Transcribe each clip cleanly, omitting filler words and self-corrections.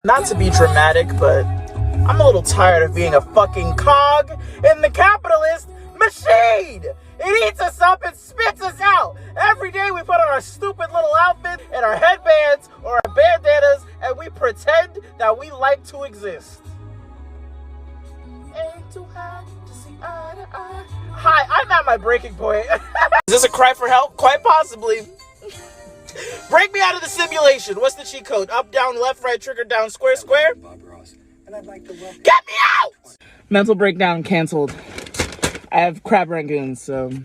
Not to be dramatic, but I'm a little tired of being a fucking cog in the capitalist machine. It eats us up and spits us out. Every day we put on our stupid little outfit and our headbands or our bandanas and we pretend that we like to exist. Ain't too hard to see eye to eye. Hi, I'm at my breaking point. Is this a cry for help? Quite possibly. Break me out of the simulation. What's the cheat code? Up, down, left, right, trigger, down, square, square. Get me out! Mental breakdown canceled. I have crab rangoons, so. Did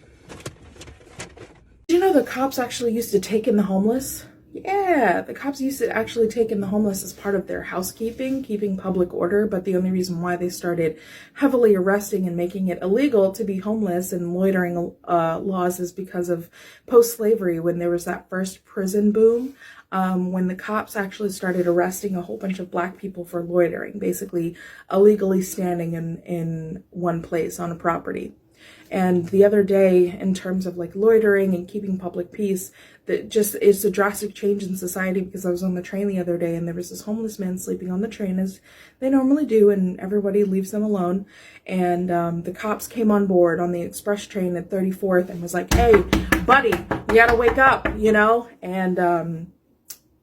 you know the cops actually used to take in the homeless? Yeah, the cops used to actually take in the homeless as part of their housekeeping, keeping public order, but the only reason why they started heavily arresting and making it illegal to be homeless and loitering laws is because of post-slavery, when there was that first prison boom, when the cops actually started arresting a whole bunch of black people for loitering, basically illegally standing in one place on a property. And the other day, in terms of like loitering and keeping public peace, that just it's a drastic change in society, because I was on the train the other day and there was this homeless man sleeping on the train as they normally do, and everybody leaves them alone. And the cops came on board on the express train at 34th and was like, "Hey, buddy, you gotta wake up, you know?" And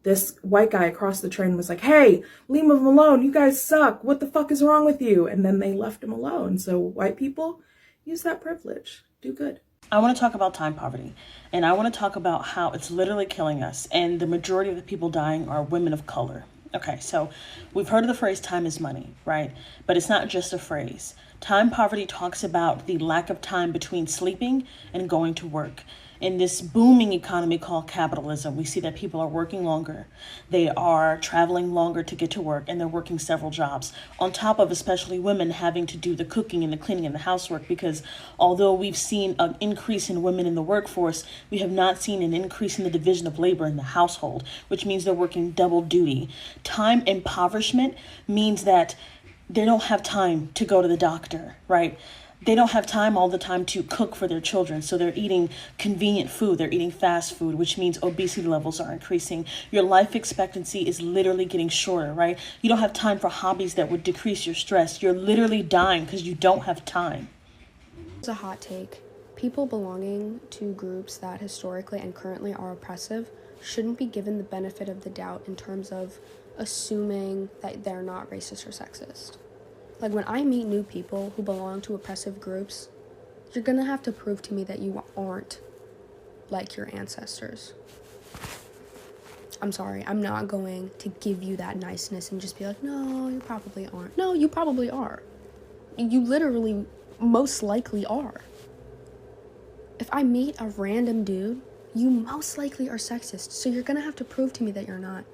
this white guy across the train was like, "Hey, leave him alone. You guys suck. What the fuck is wrong with you?" And then they left him alone. So white people, use that privilege. Do good. I want to talk about time poverty, and I want to talk about how it's literally killing us, and the majority of the people dying are women of color. Okay, so we've heard of the phrase time is money, right? But it's not just a phrase. Time poverty talks about the lack of time between sleeping and going to work. In this booming economy called capitalism, we see that people are working longer. They are traveling longer to get to work, and they're working several jobs, on top of especially women having to do the cooking and the cleaning and the housework, because although we've seen an increase in women in the workforce, we have not seen an increase in the division of labor in the household, which means they're working double duty. Time impoverishment means that they don't have time to go to the doctor, right? They don't have time all the time to cook for their children. So they're eating convenient food. They're eating fast food, which means obesity levels are increasing. Your life expectancy is literally getting shorter, right? You don't have time for hobbies that would decrease your stress. You're literally dying because you don't have time. It's a hot take. People belonging to groups that historically and currently are oppressive shouldn't be given the benefit of the doubt in terms of assuming that they're not racist or sexist. Like, when I meet new people who belong to oppressive groups, you're gonna have to prove to me that you aren't like your ancestors. I'm sorry, I'm not going to give you that niceness and just be like, "No, you probably aren't." No, you probably are. You literally most likely are. If I meet a random dude, you most likely are sexist, so you're gonna have to prove to me that you're not.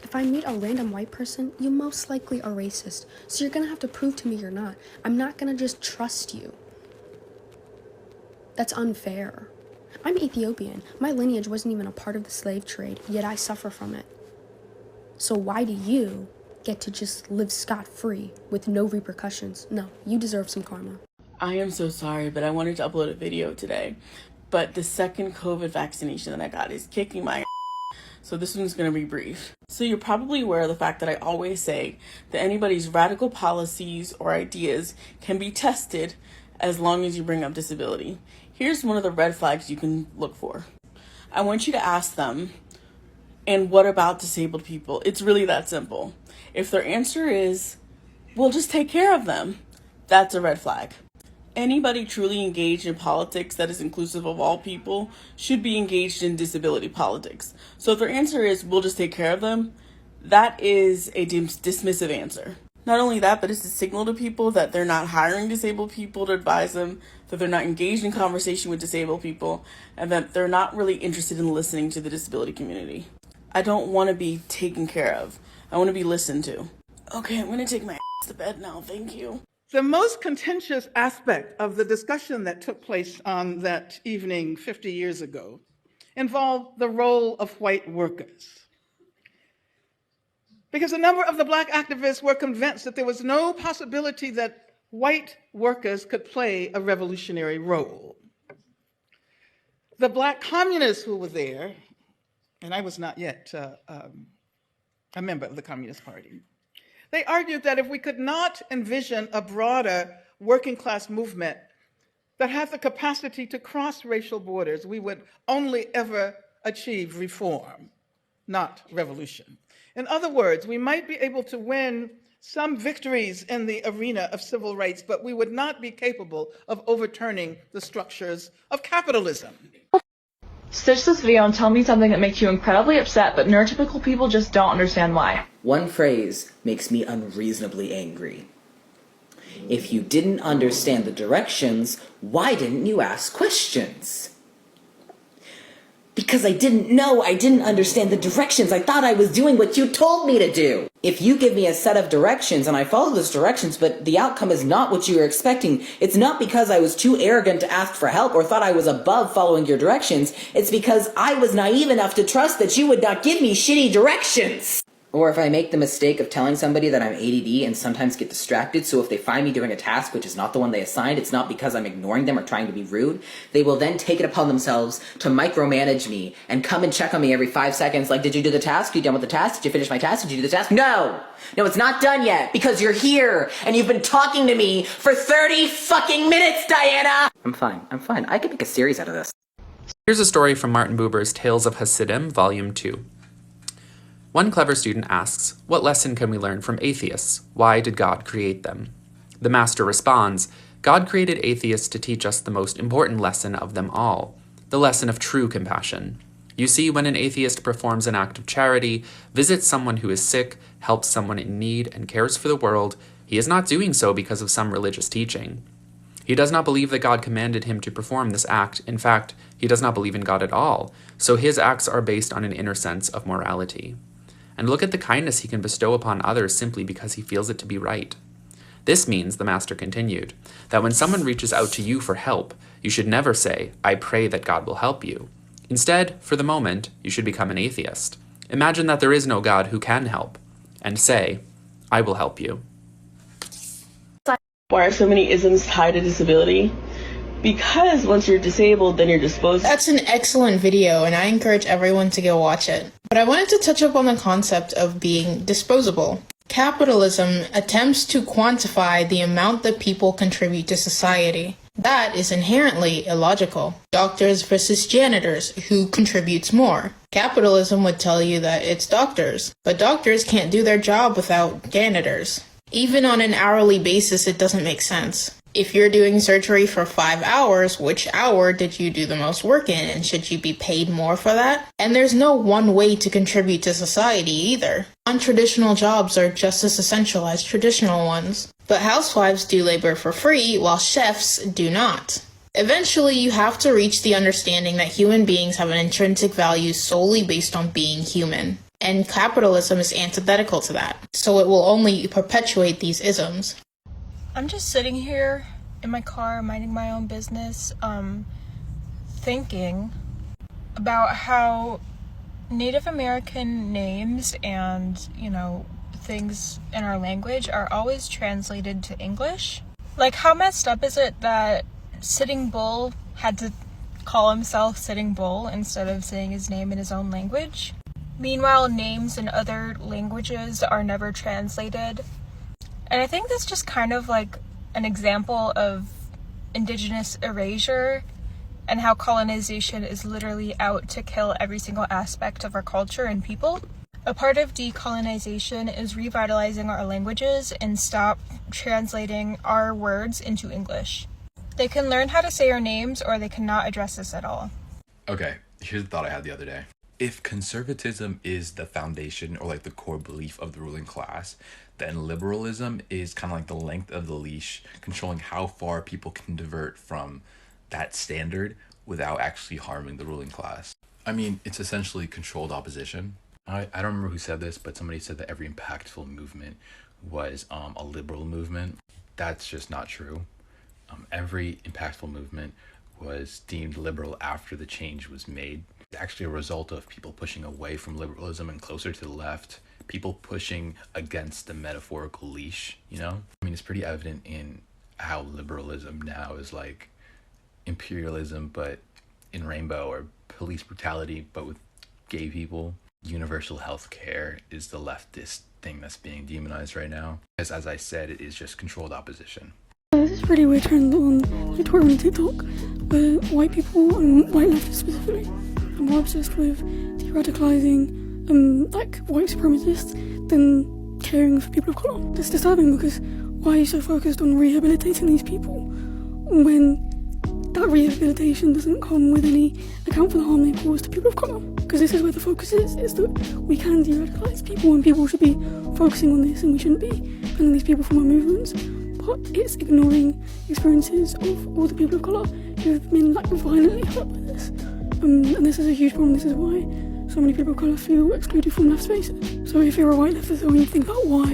If I meet a random white person, you most likely are racist, so you're gonna have to prove to me you're not. I'm not gonna just trust you. That's unfair. I'm Ethiopian. My lineage wasn't even a part of the slave trade, yet I suffer from it. So why do you get to just live scot-free with no repercussions? No, you deserve some karma. I am so sorry, but I wanted to upload a video today. But the second COVID vaccination that I got is kicking my ass. So this one's going to be brief. So you're probably aware of the fact that I always say that anybody's radical policies or ideas can be tested as long as you bring up disability. Here's one of the red flags you can look for. I want you to ask them, "And what about disabled people?" It's really that simple. If their answer is, "Well, just take care of them," that's a red flag. Anybody truly engaged in politics that is inclusive of all people should be engaged in disability politics. So if their answer is, "We'll just take care of them," that is a dismissive answer. Not only that, but it's a signal to people that they're not hiring disabled people to advise them, that they're not engaged in conversation with disabled people, and that they're not really interested in listening to the disability community. I don't want to be taken care of. I want to be listened to. Okay, I'm going to take my ass to bed now. Thank you. The most contentious aspect of the discussion that took place on that evening 50 years ago involved the role of white workers. Because a number of the Black activists were convinced that there was no possibility that white workers could play a revolutionary role. The Black communists who were there, and I was not yet a member of the Communist Party, They argued that if we could not envision a broader working class movement that had the capacity to cross racial borders, we would only ever achieve reform, not revolution. In other words, we might be able to win some victories in the arena of civil rights, but we would not be capable of overturning the structures of capitalism. Stitch this video and tell me something that makes you incredibly upset, but neurotypical people just don't understand why. One phrase makes me unreasonably angry. If you didn't understand the directions, why didn't you ask questions? Because I didn't know, I didn't understand the directions. I thought I was doing what you told me to do. If you give me a set of directions and I follow those directions, but the outcome is not what you were expecting, it's not because I was too arrogant to ask for help or thought I was above following your directions. It's because I was naive enough to trust that you would not give me shitty directions. Or if I make the mistake of telling somebody that I'm ADD and sometimes get distracted, so if they find me doing a task which is not the one they assigned, it's not because I'm ignoring them or trying to be rude, they will then take it upon themselves to micromanage me and come and check on me every 5 seconds like, did you do the task? Are you done with the task? Did you finish my task? Did you do the task? No! No, it's not done yet because you're here and you've been talking to me for 30 fucking minutes, Diana! I'm fine. I could make a series out of this. Here's a story from Martin Buber's Tales of Hasidim, Volume 2. One clever student asks, what lesson can we learn from atheists? Why did God create them? The master responds, God created atheists to teach us the most important lesson of them all, the lesson of true compassion. You see, when an atheist performs an act of charity, visits someone who is sick, helps someone in need, and cares for the world, he is not doing so because of some religious teaching. He does not believe that God commanded him to perform this act. In fact, he does not believe in God at all, so his acts are based on an inner sense of morality. And look at the kindness he can bestow upon others simply because he feels it to be right. This means, the master continued, that when someone reaches out to you for help, you should never say, I pray that God will help you. Instead, for the moment, you should become an atheist. Imagine that there is no God who can help, and say, I will help you. Why are so many isms tied to disability? Because once you're disabled, then you're disposable. That's an excellent video, and I encourage everyone to go watch it. But I wanted to touch up on the concept of being disposable. Capitalism attempts to quantify the amount that people contribute to society. That is inherently illogical. Doctors versus janitors, who contributes more? Capitalism would tell you that it's doctors, but doctors can't do their job without janitors. Even on an hourly basis, it doesn't make sense. If you're doing surgery for 5 hours, which hour did you do the most work in, and should you be paid more for that? And there's no one way to contribute to society either. Non-traditional jobs are just as essential as traditional ones. But housewives do labor for free, while chefs do not. Eventually, you have to reach the understanding that human beings have an intrinsic value solely based on being human. And capitalism is antithetical to that, so it will only perpetuate these isms. I'm just sitting here in my car, minding my own business, thinking about how Native American names and, things in our language are always translated to English. Like, how messed up is it that Sitting Bull had to call himself Sitting Bull instead of saying his name in his own language? Meanwhile, names in other languages are never translated. And I think that's just kind of like an example of indigenous erasure and how colonization is literally out to kill every single aspect of our culture and people. A part of decolonization is revitalizing our languages and stop translating our words into English. They can learn how to say our names or they cannot address us at all. Okay, here's the thought I had the other day. If conservatism is the foundation or like the core belief of the ruling class, then liberalism is kind of like the length of the leash, controlling how far people can divert from that standard without actually harming the ruling class. I mean, it's essentially controlled opposition. I don't remember who said this, but somebody said that every impactful movement was a liberal movement. That's just not true. Every impactful movement was deemed liberal after the change was made. It's actually a result of people pushing away from liberalism and closer to the left, people pushing against the metaphorical leash, I mean, it's pretty evident in how liberalism now is like imperialism, but in rainbow, or police brutality, but with gay people. Universal health care is the leftist thing that's being demonized right now. As I said, it is just controlled opposition. This is pretty weird trend on Twitter and TikTok, where white people, and white leftists specifically, are more obsessed with de-radicalizing like white supremacists than caring for people of colour. It's disturbing because why are you so focused on rehabilitating these people when that rehabilitation doesn't come with any account for the harm they cause to people of colour? Because this is where the focus is that we can de-radicalise people and people should be focusing on this and we shouldn't be banning these people from our movements. But it's ignoring experiences of all the people of colour who have been like violently hurt by this. And this is a huge problem. This is why so many people of colour feel excluded from left spaces. So if you're a white leftist, when you think about why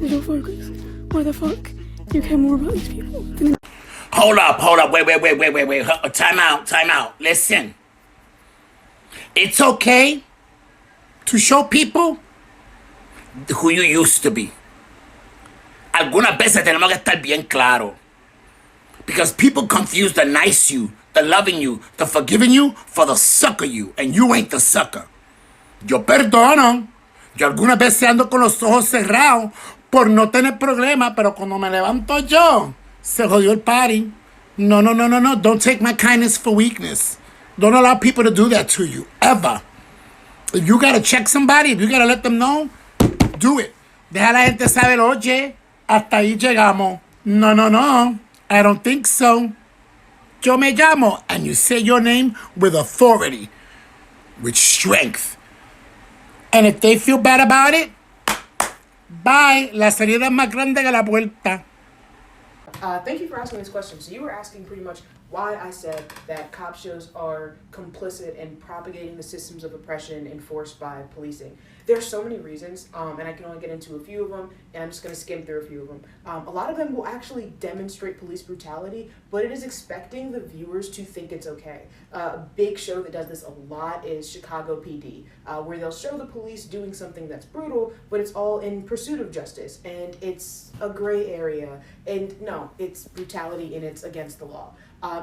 is your focus, why the fuck do you care more about these people? Hold up, wait, time out, listen. It's okay to show people who you used to be. Algunas veces tenemos que estar bien claro. Because people confuse the nice you, the loving you, the forgiving you for the sucker you, and you ain't the sucker. Yo perdono. Yo algunas veces ando con los ojos cerrados por no tener problema, pero cuando me levanto yo, se jodió el party. No. Don't take my kindness for weakness. Don't allow people to do that to you, ever. If you gotta check somebody, if you gotta let them know, do it. Deja a la gente saber, oye, hasta ahí llegamos. No, I don't think so. Yo me llamo, and you say your name with authority, with strength. And if they feel bad about it, bye. La salida es más grande que la puerta. Thank you for asking this question. So you were asking pretty much why I said that cop shows are complicit in propagating the systems of oppression enforced by policing. There are so many reasons, and I can only get into a few of them, and I'm just going to skim through a few of them. A lot of them will actually demonstrate police brutality, but it is expecting the viewers to think it's okay. A big show that does this a lot is Chicago PD, where they'll show the police doing something that's brutal, but it's all in pursuit of justice, and it's a gray area, and no, it's brutality and it's against the law.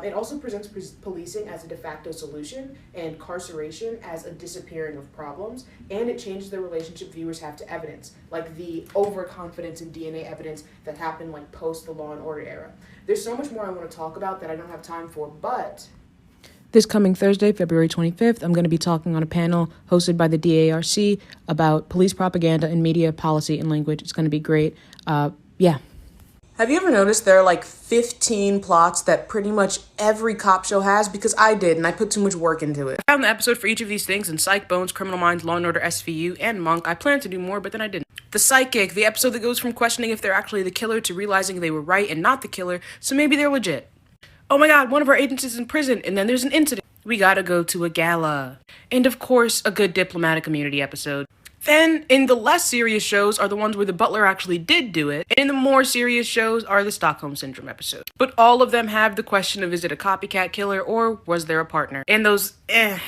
It also presents policing as a de facto solution and carceration as a disappearing of problems, and it changes the relationship viewers have to evidence, like the overconfidence in DNA evidence that happened like post the Law and Order era. There's so much more I want to talk about that I don't have time for, but this coming Thursday, February 25th, I'm going to be talking on a panel hosted by the DARC about police propaganda in media, policy, and language. It's going to be great. Yeah. Have you ever noticed there are like 15 plots that pretty much every cop show has? Because I did, and I put too much work into it. I found the episode for each of these things in Psych, Bones, Criminal Minds, Law & Order, SVU, and Monk. I planned to do more, but then I didn't. The Psychic, the episode that goes from questioning if they're actually the killer to realizing they were right and not the killer, so maybe they're legit. Oh my god, one of our agents is in prison, and then there's an incident. We gotta go to a gala. And of course, a good diplomatic immunity episode. Then, in the less serious shows are the ones where the butler actually did do it, and in the more serious shows are the Stockholm Syndrome episodes. But all of them have the question of is it a copycat killer or was there a partner? And those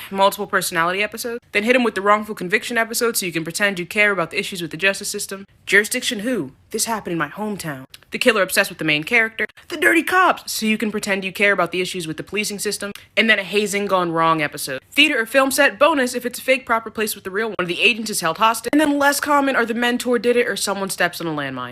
multiple personality episodes. Then hit them with the wrongful conviction episode so you can pretend you care about the issues with the justice system. Jurisdiction who? This happened in my hometown. The killer obsessed with the main character. The dirty cops, so you can pretend you care about the issues with the policing system. And then a hazing gone wrong episode. Theater or film set bonus if it's a fake proper place with the real one. One of the agents is held hostage. And then less common are the mentor did it or someone steps on a landmine.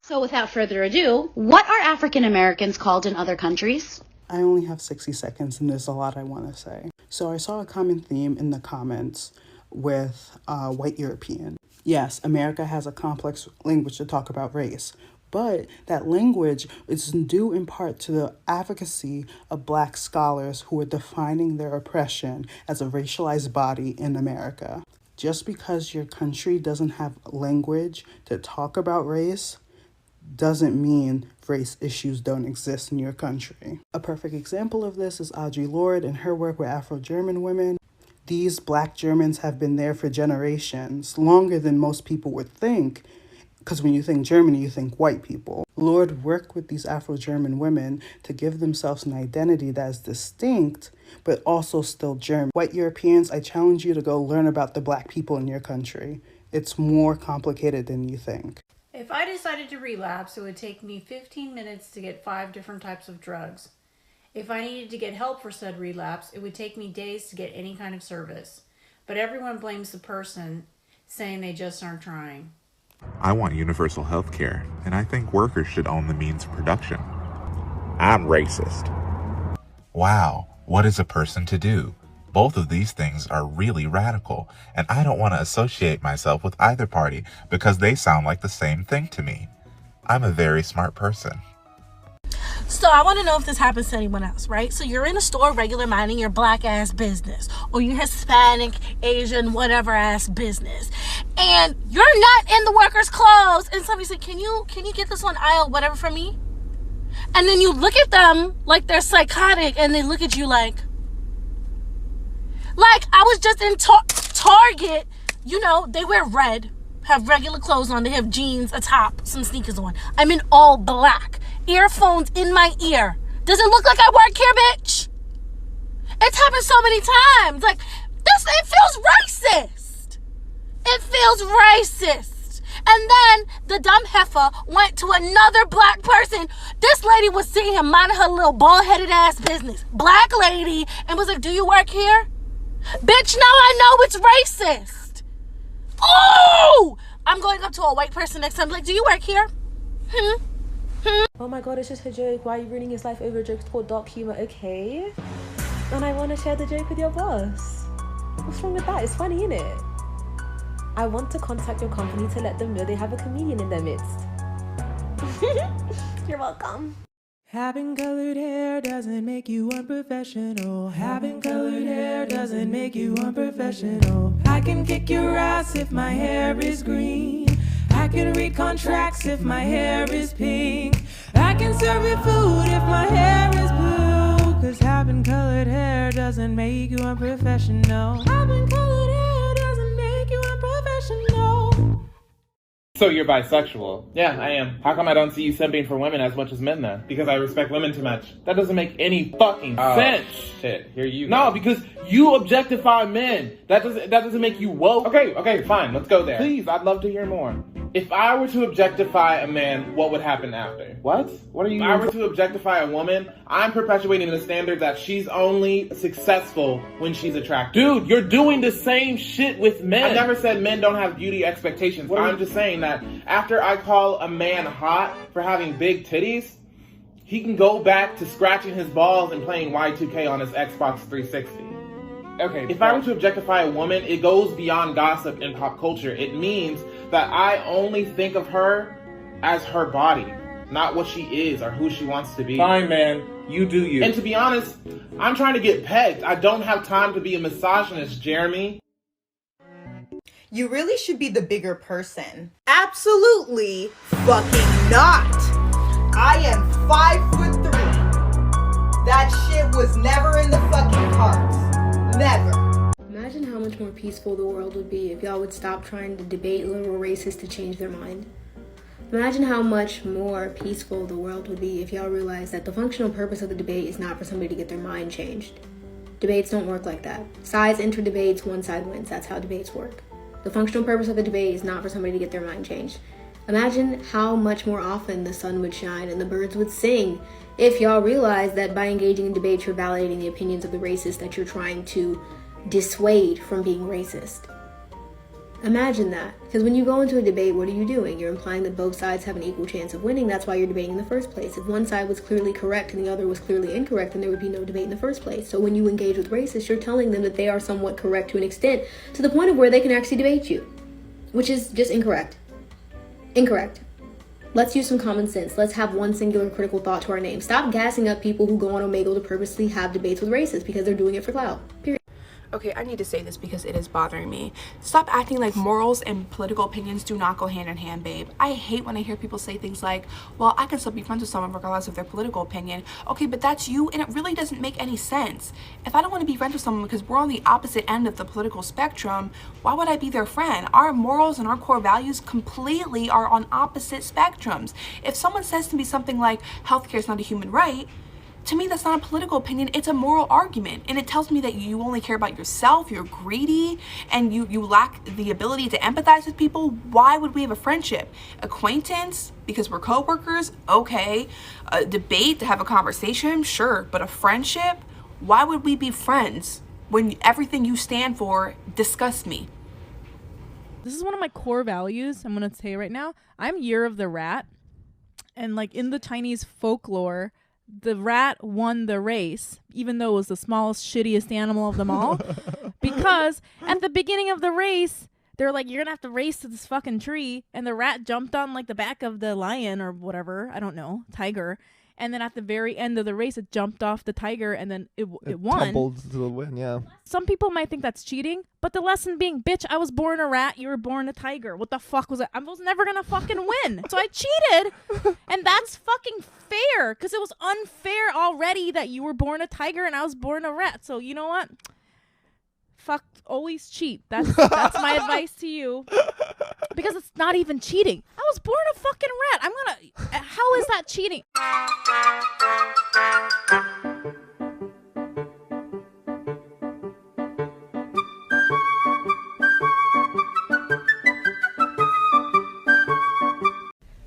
So without further ado, what are African Americans called in other countries? I only have 60 seconds and there's a lot I want to say. So I saw a common theme in the comments with white European. Yes, America has a complex language to talk about race, but that language is due in part to the advocacy of Black scholars who are defining their oppression as a racialized body in America. Just because your country doesn't have language to talk about race doesn't mean race issues don't exist in your country. A perfect example of this is Audre Lorde and her work with Afro-German women. These Black Germans have been there for generations, longer than most people would think, because when you think Germany, you think white people. Lorde worked with these Afro-German women to give themselves an identity that is distinct, but also still German. White Europeans, I challenge you to go learn about the Black people in your country. It's more complicated than you think. If I decided to relapse, it would take me 15 minutes to get 5 different types of drugs. If I needed to get help for said relapse, it would take me days to get any kind of service. but everyone blames the person, saying they just aren't trying. I want universal health care, and I think workers should own the means of production. I'm racist. Wow, what is a person to do? Both of these things are really radical, and I don't want to associate myself with either party because they sound like the same thing to me. I'm a very smart person. So I want to know if this happens to anyone else, right? So you're in a store regular minding your black ass business, or your Hispanic, Asian, whatever ass business, and you're not in the worker's clothes, and somebody said, can you get this on aisle whatever for me? And then you look at them like they're psychotic, and they look at you like I was just in Target, you know, they wear red, have regular clothes on, they have jeans, a top, some sneakers on. I'm in all black, earphones in my ear. Does it look like I work here, bitch? It's happened so many times. Like, it feels racist. It feels racist. And then the dumb heifer went to another black person. This lady was sitting here minding her little bald-headed ass business. Black lady, and was like, do you work here? Bitch, now I know it's racist. Oh! I'm going up to a white person next time, like, do you work here? Oh my god, it's just a joke. Why are you ruining his life over a joke? It's called dark humor, okay? And I want to share the joke with your boss. What's wrong with that? It's funny, innit? I want to contact your company to let them know they have a comedian in their midst. You're welcome. Having colored hair doesn't make you unprofessional. Having colored hair doesn't make you unprofessional. I can kick your ass if my hair is green. I can read contracts if my hair is pink. I can serve you food if my hair is blue. Cause having colored hair doesn't make you unprofessional. Having colored hair doesn't make you unprofessional. So you're bisexual? Yeah, I am. How come I don't see you simping for women as much as men then? Because I respect women too much. That doesn't make any fucking sense. Shit, here you go. No, because you objectify men. That doesn't make you woke. Okay, fine, let's go there. Please, I'd love to hear more. If I were to objectify a man, what would happen after? What? What are you? If I were to objectify a woman, I'm perpetuating the standard that she's only successful when she's attractive. Dude, you're doing the same shit with men. I never said men don't have beauty expectations. I'm just saying that after I call a man hot for having big titties, he can go back to scratching his balls and playing Y2K on his Xbox 360. Okay. If I were to objectify a woman, it goes beyond gossip and pop culture. It means that I only think of her as her body, not what she is or who she wants to be. Fine, man. You do you. And to be honest, I'm trying to get pegged. I don't have time to be a misogynist, Jeremy. You really should be the bigger person. Absolutely fucking not. I am 5'3". That shit was never in the fucking cards. Never. Imagine how much more peaceful the world would be if y'all would stop trying to debate liberal racists to change their mind. Imagine how much more peaceful the world would be if y'all realized that the functional purpose of the debate is not for somebody to get their mind changed. Debates don't work like that. Sides enter debates, one side wins. That's how debates work. The functional purpose of the debate is not for somebody to get their mind changed. Imagine how much more often the sun would shine and the birds would sing if y'all realized that by engaging in debates, you're validating the opinions of the racists that you're trying to dissuade from being racist. Imagine that. Because when you go into a debate, what are you doing? You're implying that both sides have an equal chance of winning. That's why you're debating in the first place. If one side was clearly correct and the other was clearly incorrect, then there would be no debate in the first place. So when you engage with racists, you're telling them that they are somewhat correct to an extent, to the point of where they can actually debate you, which is just incorrect. Incorrect. Let's use some common sense. Let's have one singular critical thought to our name. Stop gassing up people who go on Omegle to purposely have debates with racists because they're doing it for clout. Period. Okay, I need to say this because it is bothering me. Stop acting like morals and political opinions do not go hand in hand, babe. I hate when I hear people say things like, well, I can still be friends with someone regardless of their political opinion. Okay, but that's you, and it really doesn't make any sense. If I don't want to be friends with someone because we're on the opposite end of the political spectrum, why would I be their friend? Our morals and our core values completely are on opposite spectrums. If someone says to me something like, healthcare is not a human right, to me, that's not a political opinion, it's a moral argument. And it tells me that you only care about yourself, you're greedy, and you lack the ability to empathize with people. Why would we have a friendship? Acquaintance? Because we're co-workers? Okay. A debate to have a conversation? Sure. But a friendship? Why would we be friends? when everything you stand for disgusts me. This is one of my core values. I'm going to say right now, I'm Year of the Rat. And like in the Chinese folklore, the rat won the race, even though it was the smallest, shittiest animal of them all. Because at the beginning of the race, they're like, you're going to have to race to this fucking tree. And the rat jumped on like the back of the lion or whatever. I don't know. Tiger. And then at the very end of the race, it jumped off the tiger and then it won. Tumbled to the win, yeah. Some people might think that's cheating, but the lesson being, bitch, I was born a rat, you were born a tiger. What the fuck was it? I was never gonna fucking win. So I cheated, and that's fucking fair, because it was unfair already that you were born a tiger and I was born a rat. So you know what? Fuck, always cheat. That's my advice to you. Because it's not even cheating. I was born a fucking rat. How is that cheating?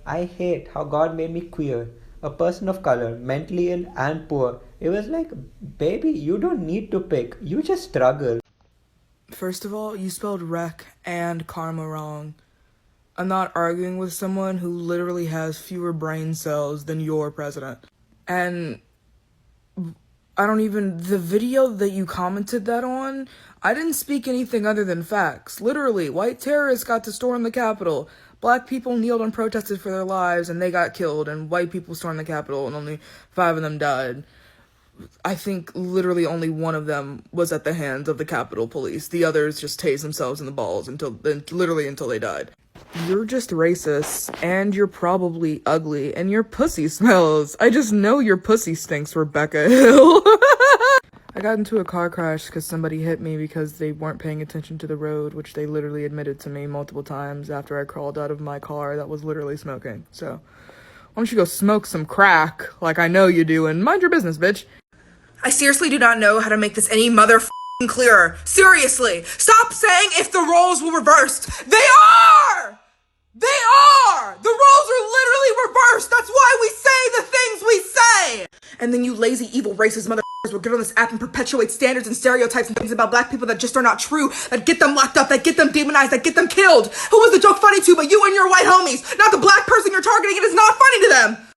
I hate how God made me queer, a person of color, mentally ill and poor. It was like, baby, you don't need to pick, you just struggle. First of all, you spelled wreck and karma wrong. I'm not arguing with someone who literally has fewer brain cells than your president. And the video that you commented that on, I didn't speak anything other than facts. Literally, white terrorists got to storm the Capitol. Black people kneeled and protested for their lives and they got killed, and white people stormed the Capitol and only 5 of them died. I think literally only one of them was at the hands of the Capitol Police. The others just tased themselves in the balls until they died. You're just racist, and you're probably ugly, and your pussy smells. I just know your pussy stinks, Rebecca Hill. I got into a car crash because somebody hit me because they weren't paying attention to the road, which they literally admitted to me multiple times after I crawled out of my car that was literally smoking. So, why don't you go smoke some crack like I know you do and mind your business, bitch. I seriously do not know how to make this any motherfucking clearer. Seriously, stop saying if the roles were reversed. They are! They are! The roles are literally reversed. That's why we say the things we say. And then you lazy, evil, racist motherfuckers will get on this app and perpetuate standards and stereotypes and things about black people that just are not true, that get them locked up, that get them demonized, that get them killed. Who was the joke funny to but you and your white homies? Not the black person you're targeting. It is not funny to them.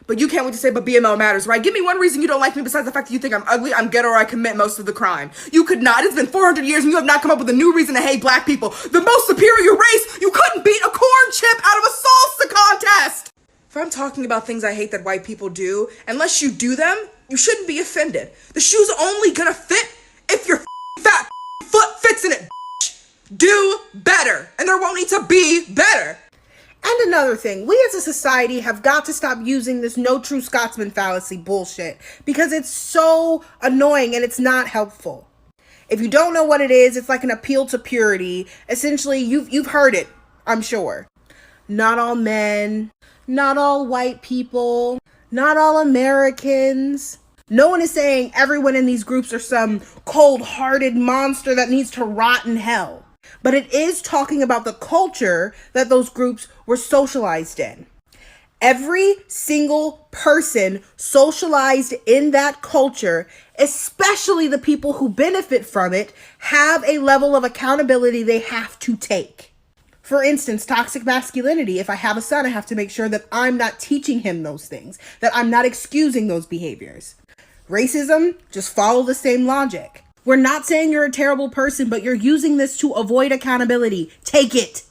But you can't wait to say, but BML matters, right? Give me one reason you don't like me besides the fact that you think I'm ugly, I'm ghetto, or I commit most of the crime. You could not. It's been 400 years and you have not come up with a new reason to hate black people. The most superior race, you couldn't beat a corn chip out of a salsa contest. If I'm talking about things I hate that white people do, unless you do them, you shouldn't be offended. The shoe's only gonna fit if your fat foot fits in it, bitch. Do better. And there won't need to be better. And another thing, we as a society have got to stop using this no true Scotsman fallacy bullshit because it's so annoying and it's not helpful. If you don't know what it is, it's like an appeal to purity. Essentially, you've heard it, I'm sure. Not all men, not all white people, not all Americans. No one is saying everyone in these groups are some cold-hearted monster that needs to rot in hell. But it is talking about the culture that those groups were socialized in. Every single person socialized in that culture, especially the people who benefit from it, have a level of accountability they have to take. For instance, toxic masculinity. If I have a son, I have to make sure that I'm not teaching him those things, that I'm not excusing those behaviors. Racism, just follow the same logic. We're not saying you're a terrible person, but you're using this to avoid accountability. Take it.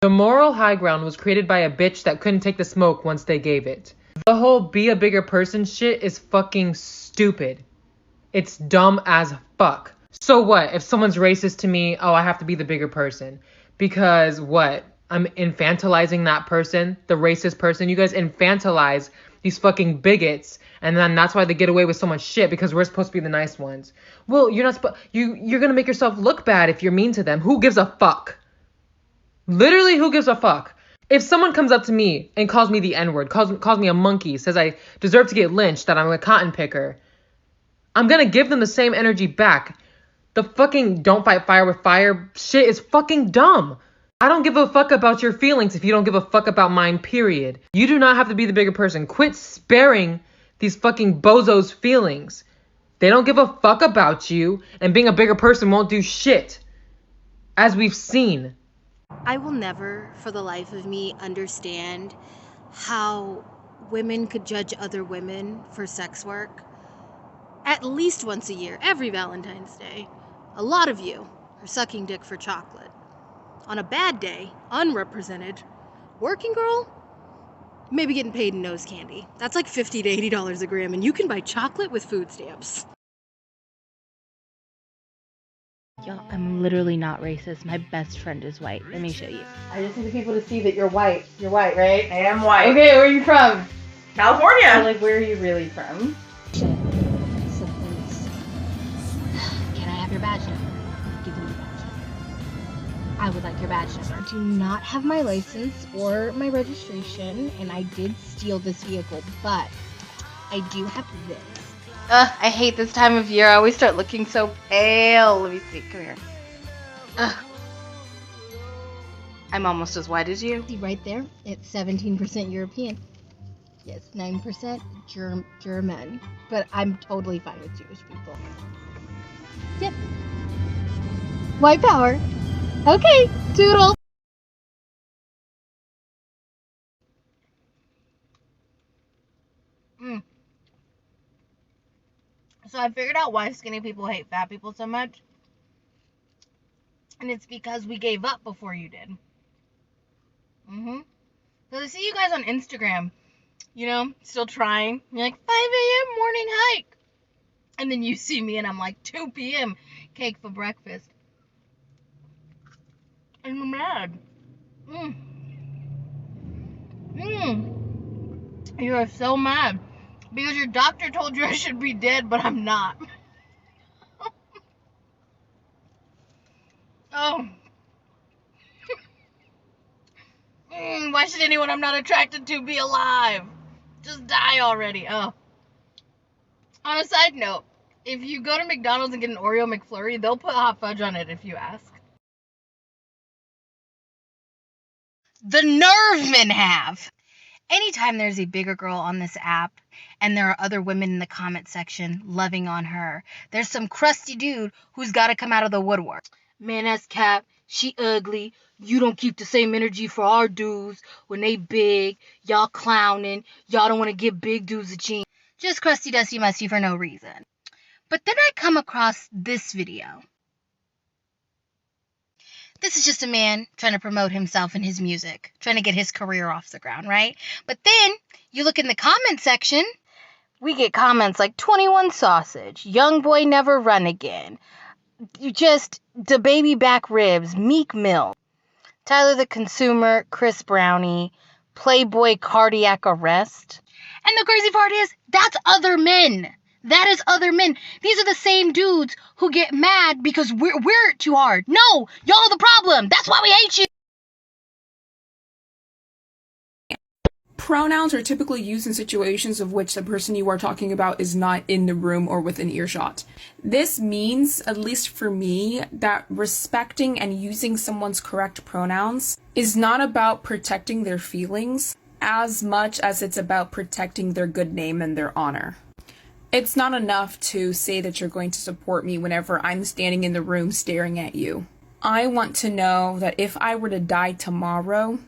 The moral high ground was created by a bitch that couldn't take the smoke once they gave it. The whole be a bigger person shit is fucking stupid. It's dumb as fuck. So what? If someone's racist to me, I have to be the bigger person. Because what? I'm infantilizing that person, the racist person. You guys infantilize these fucking bigots, and then that's why they get away with so much shit, because we're supposed to be the nice ones. Well, you're not you're gonna make yourself look bad if you're mean to them. Who gives a fuck? Literally, who gives a fuck? If someone comes up to me and calls me the N-word, calls me a monkey, says I deserve to get lynched, that I'm a cotton picker, I'm gonna give them the same energy back. The fucking don't fight fire with fire shit is fucking dumb. I don't give a fuck about your feelings if you don't give a fuck about mine, period. You do not have to be the bigger person. Quit sparing these fucking bozos' feelings. They don't give a fuck about you, and being a bigger person won't do shit. As we've seen. I will never, for the life of me, understand how women could judge other women for sex work at least once a year, every Valentine's Day. A lot of you are sucking dick for chocolate. On a bad day, unrepresented, working girl, maybe getting paid in nose candy. That's like $50 to $80 a gram, and you can buy chocolate with food stamps. Yo, I'm literally not racist. My best friend is white. Let me show you. I just need people to see that you're white. You're white, right? I am white. Okay, where are you from? California. Or like, where are you really from? So please, can I have your badge number? Give me your badge number. I would like your badge number. I do not have my license or my registration, and I did steal this vehicle, but I do have this. I hate this time of year. I always start looking so pale. Let me see. Come here. I'm almost as white as you. See right there? It's 17% European. Yes, 9% German. But I'm totally fine with Jewish people. Yep. White power. Okay, toodle. So I figured out why skinny people hate fat people so much. And it's because we gave up before you did. So I see you guys on Instagram, you know, still trying. You're like, 5 a.m. morning hike. And then you see me and I'm like, 2 p.m. cake for breakfast. And I'm mad. You are so mad. Because your doctor told you I should be dead, but I'm not. Oh. Why should anyone I'm not attracted to be alive? Just die already. Oh. On a side note, if you go to McDonald's and get an Oreo McFlurry, they'll put hot fudge on it if you ask. The nerve men have. Anytime there's a bigger girl on this app and there are other women in the comment section loving on her, there's some crusty dude who's got to come out of the woodwork. Man, that's Cap. She ugly. You don't keep the same energy for our dudes when they big. Y'all clowning. Y'all don't want to give big dudes a chance. Just crusty dusty musty for no reason. But then I come across this video. This is just a man trying to promote himself and his music, trying to get his career off the ground, right? But then you look in the comment section, we get comments like 21 sausage, young boy never run again, you just the baby back ribs, Meek Mill, Tyler the Consumer, Chris Brownie, Playboy cardiac arrest. And the crazy part is, that's other men. That is other men. These are the same dudes who get mad because we're too hard. No, y'all the problem. That's why we hate you. Pronouns are typically used in situations of which the person you are talking about is not in the room or within earshot. This means, at least for me, that respecting and using someone's correct pronouns is not about protecting their feelings as much as it's about protecting their good name and their honor. It's not enough to say that you're going to support me whenever I'm standing in the room staring at you. I want to know that if I were to die tomorrow,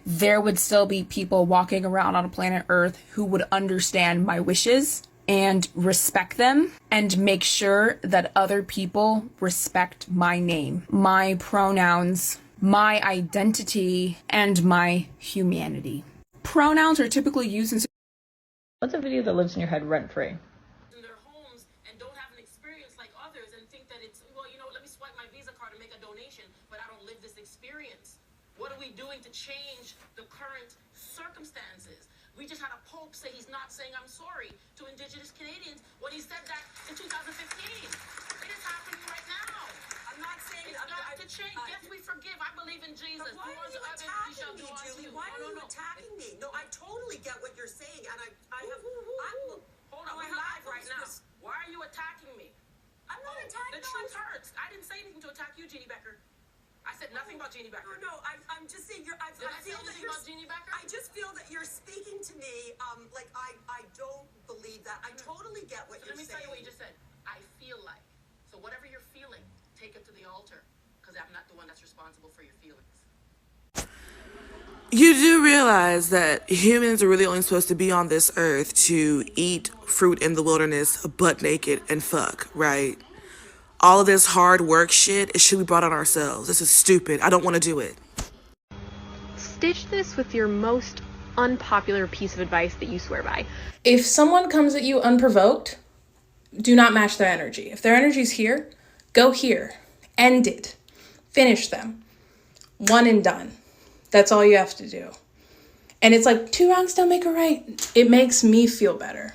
there would still be people walking around on planet Earth who would understand my wishes and respect them and make sure that other people respect my name, my pronouns, my identity, and my humanity. Pronouns are typically used in... What's a video that lives in your head rent-free? What are we doing to change the current circumstances? We just had a Pope say he's not saying I'm sorry to Indigenous Canadians when he said that in 2015. It is happening right now. I'm not saying it's got to change. Yes, we forgive. I believe in Jesus. Why are you attacking me, Julie? Why are you attacking me? No, I totally get what you're saying, and I have... Hold on, we're live right now. Why are you attacking me? I'm not attacking you. The truth hurts. I didn't say anything to attack you, Jeannie Becker. I said nothing about Jeannie Becker. No, I'm just saying I feel that you're... about Jeannie Becker? I just feel that you're speaking to me like I don't believe You do realize that humans are really only supposed to be on this earth to eat fruit in the wilderness, butt naked, and fuck, right? All of this hard work shit, it should be brought on ourselves. This is stupid. I don't want to do it. Stitch this with your most unpopular piece of advice that you swear by. If someone comes at you unprovoked, do not match their energy. If their energy's here, go here. End it. Finish them. One and done. That's all you have to do. And it's like, 2 wrongs don't make a right. It makes me feel better.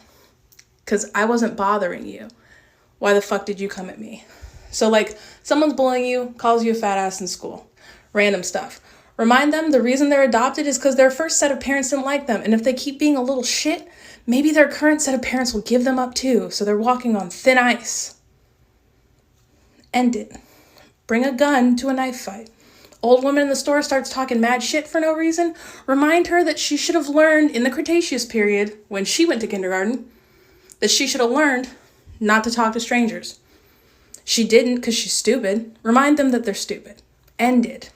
Because I wasn't bothering you. Why the fuck did you come at me? So like, someone's bullying you, calls you a fat ass in school. Random stuff. Remind them the reason they're adopted is because their first set of parents didn't like them. And if they keep being a little shit, maybe their current set of parents will give them up too. So they're walking on thin ice. End it. Bring a gun to a knife fight. Old woman in the store starts talking mad shit for no reason. Remind her that she should have learned in the Cretaceous period, when she went to kindergarten, that she should have learned not to talk to strangers. She didn't because she's stupid. Remind them that they're stupid. End it.